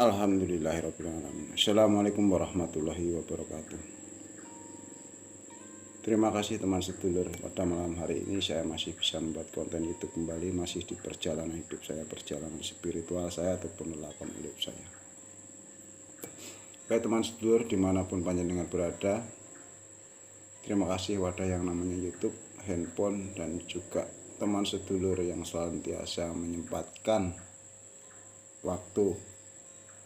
Alhamdulillahirrahmanirrahim. Assalamualaikum warahmatullahi wabarakatuh. Terima kasih teman sedulur. Pada malam hari ini saya masih bisa membuat konten YouTube kembali. Masih di perjalanan hidup saya, perjalanan spiritual saya ataupun lelapan hidup saya. Baik teman sedulur dimanapun panjenengan berada, terima kasih wadah yang namanya YouTube, handphone, dan juga teman sedulur yang senantiasa menyempatkan waktu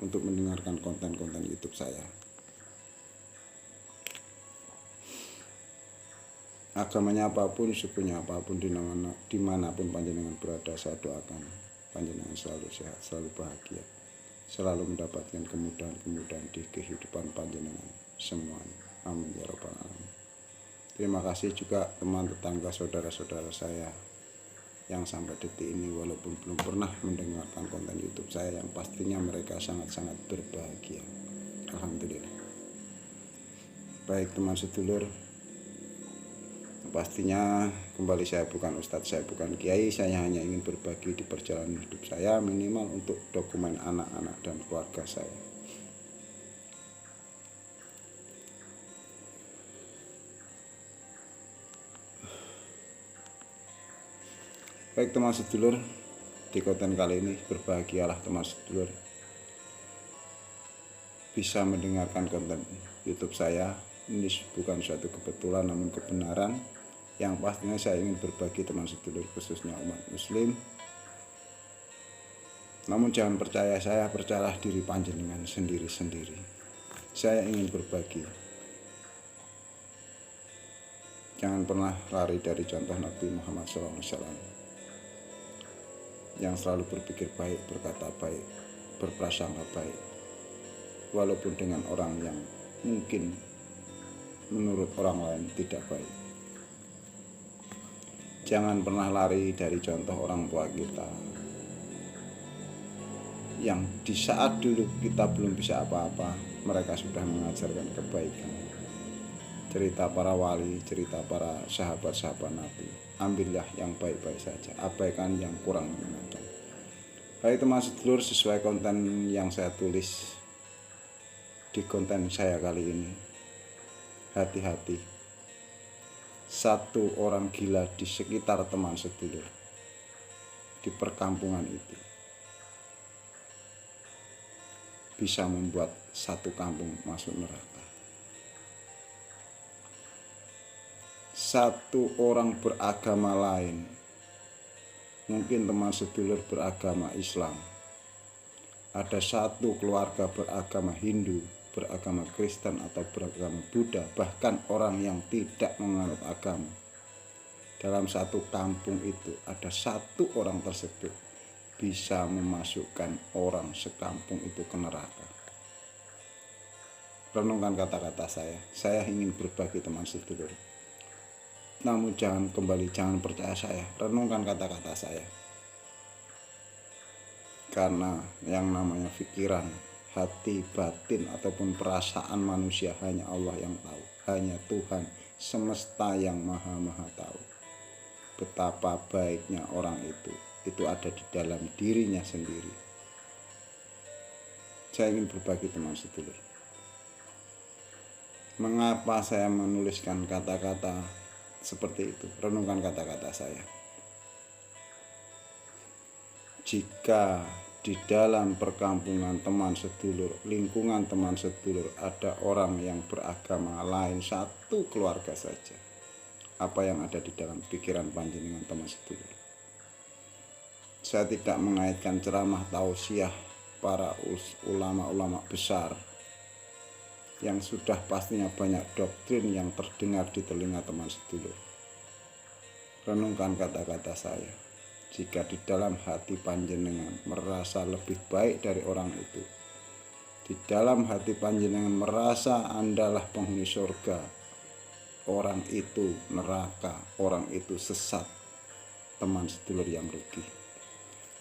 untuk mendengarkan konten-konten YouTube saya. Agamanya apapun, sukunya apapun, dimanapun panjenengan berada, saya doakan panjenengan selalu sehat, selalu bahagia, selalu mendapatkan kemudahan-kemudahan di kehidupan panjenengan semuanya. Amin ya rabbal alamin. Terima kasih juga teman tetangga saudara-saudara saya yang sampai detik ini walaupun belum pernah mendengarkan konten YouTube saya, yang pastinya mereka sangat-sangat berbahagia. Alhamdulillah. Baik teman sedulur, pastinya kembali saya bukan ustadz, saya bukan kiai, saya hanya ingin berbagi di perjalanan hidup saya, minimal untuk dokumen anak-anak dan keluarga saya. Baik teman sedulur, di konten kali ini berbahagialah teman sedulur bisa mendengarkan konten YouTube saya. Ini bukan suatu kebetulan namun kebenaran yang pastinya saya ingin berbagi teman sedulur, khususnya umat muslim. Namun jangan percaya saya, percayalah diri panjenengan sendiri-sendiri. Saya ingin berbagi. Jangan pernah lari dari contoh Nabi Muhammad SAW yang selalu berpikir baik, berkata baik, berprasangka baik, walaupun dengan orang yang mungkin menurut orang lain tidak baik. Jangan pernah lari dari contoh orang tua kita yang di saat dulu kita belum bisa apa-apa, mereka sudah mengajarkan kebaikan. Cerita para wali, cerita para sahabat-sahabat Nabi, ambillah yang baik-baik saja, abaikan yang kurang menyenangkan. Baik teman sedulur, sesuai konten yang saya tulis di konten saya kali ini, hati-hati, satu orang gila di sekitar teman sedulur di perkampungan itu bisa membuat satu kampung masuk neraka. Satu orang beragama lain, mungkin teman sedulur beragama Islam, ada satu keluarga beragama Hindu, beragama Kristen atau beragama Buddha, bahkan orang yang tidak menganut agama. Dalam satu kampung itu ada satu orang tersebut bisa memasukkan orang sekampung itu ke neraka. Renungkan kata-kata saya ingin berbagi teman sedulur. Namun jangan percaya saya, renungkan kata-kata saya. Karena yang namanya pikiran, hati, batin, ataupun perasaan manusia hanya Allah yang tahu. Hanya Tuhan semesta yang maha tahu. Betapa baiknya orang itu ada di dalam dirinya sendiri. Saya ingin berbagi teman sedulur. Mengapa saya menuliskan kata-kata seperti itu? Renungkan kata-kata saya. Jika di dalam perkampungan teman sedulur, lingkungan teman sedulur, ada orang yang beragama lain satu keluarga saja, apa yang ada di dalam pikiran panjenengan teman sedulur? Saya tidak mengaitkan ceramah tausiah para ulama-ulama besar yang sudah pastinya banyak doktrin yang terdengar di telinga teman sedulur. Renungkan kata-kata saya. Jika di dalam hati panjenengan merasa lebih baik dari orang itu, di dalam hati panjenengan merasa Andalah penghuni surga, orang itu neraka, orang itu sesat, teman sedulur yang rugi.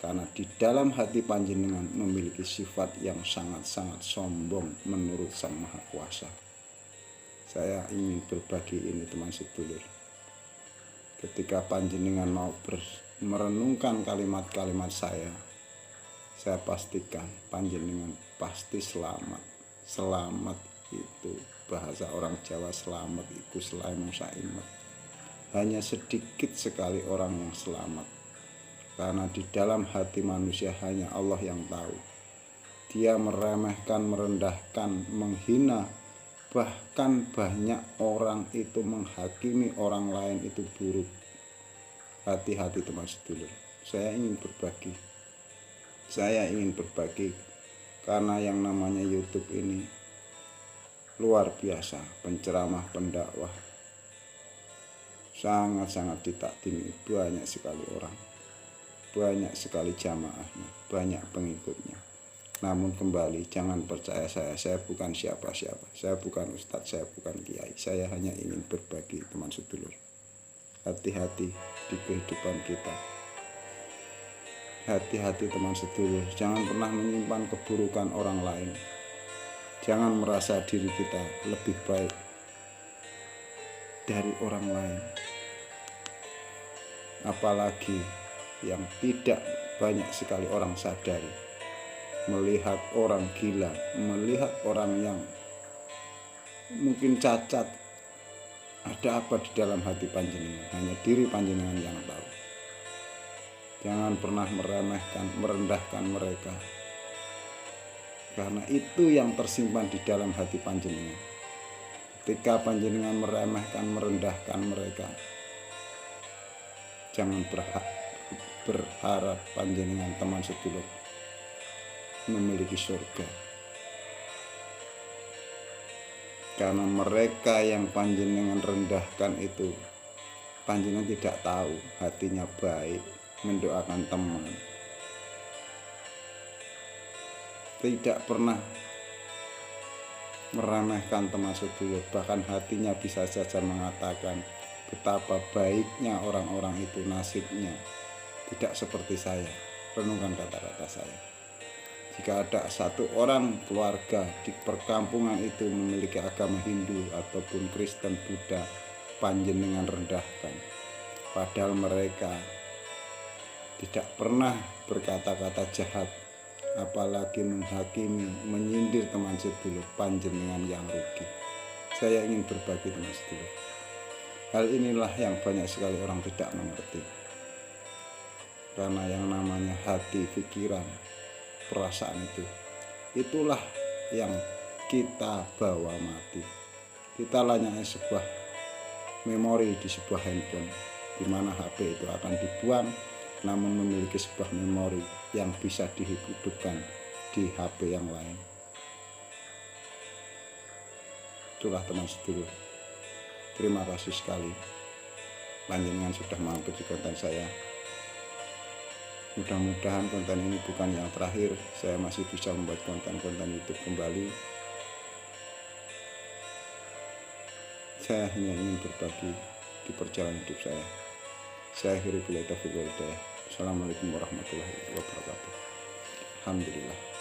Karena di dalam hati panjenengan memiliki sifat yang sangat-sangat sombong menurut Sang Maha Kuasa. Saya ingin berbagi ini teman sedulur. Ketika panjenengan mau merenungkan kalimat-kalimat saya saya pastikan panjenengan pasti selamat. Selamat itu bahasa orang Jawa, selamat iku selamat saimet. Hanya sedikit sekali orang yang selamat, karena di dalam hati manusia hanya Allah yang tahu. Dia meremehkan, merendahkan, menghina, bahkan banyak orang itu menghakimi orang lain itu buruk. Hati-hati teman sedulur. Saya ingin berbagi karena yang namanya YouTube ini luar biasa, penceramah, pendakwah sangat-sangat ditakdimi, banyak sekali orang, banyak sekali jamaahnya, banyak pengikutnya. Namun kembali, jangan percaya saya bukan siapa-siapa, saya bukan ustadz, saya bukan kiai, saya hanya ingin berbagi teman sedulur. Hati-hati di kehidupan kita. Hati-hati teman sedulur, jangan pernah menyimpan keburukan orang lain. Jangan merasa diri kita lebih baik dari orang lain. Apalagi yang tidak banyak sekali orang sadari, melihat orang gila, melihat orang yang mungkin cacat. Ada apa di dalam hati panjenengan? Hanya diri panjenengan yang tahu. Jangan pernah meremehkan, merendahkan mereka, karena itu yang tersimpan di dalam hati panjenengan. Ketika panjenengan meremehkan, merendahkan mereka, jangan berharap panjenengan teman sedulur memiliki surga. Karena mereka yang panjenengan rendahkan itu, panjenengan tidak tahu hatinya baik, mendoakan teman, tidak pernah meremehkan teman sedulur, bahkan hatinya bisa saja mengatakan betapa baiknya orang-orang itu, nasibnya tidak seperti saya. Renungkan kata-kata saya. Jika ada satu orang keluarga di perkampungan itu memiliki agama Hindu ataupun Kristen, Buddha, panjenengan rendahkan, padahal mereka tidak pernah berkata-kata jahat, apalagi menghakimi, menyindir teman sedulur, panjenengan yang rugi. Saya ingin berbagi teman sedulur. Hal inilah yang banyak sekali orang tidak mengerti. Karena yang namanya hati, pikiran, perasaan itulah yang kita bawa mati. Kita hanya sebuah memori di sebuah handphone, di mana HP itu akan dibuang, namun memiliki sebuah memori yang bisa dihidupkan di HP yang lain. Itulah teman sedulur. Terima kasih sekali panjenengan sudah mampir di konten saya. Mudah-mudahan konten ini bukan yang terakhir. Saya masih bisa membuat konten-konten YouTube kembali. Saya hanya ingin berbagi di perjalanan hidup saya. Saya akhiri bila taufiq wal hidayah. Assalamualaikum warahmatullahi wabarakatuh. Alhamdulillah.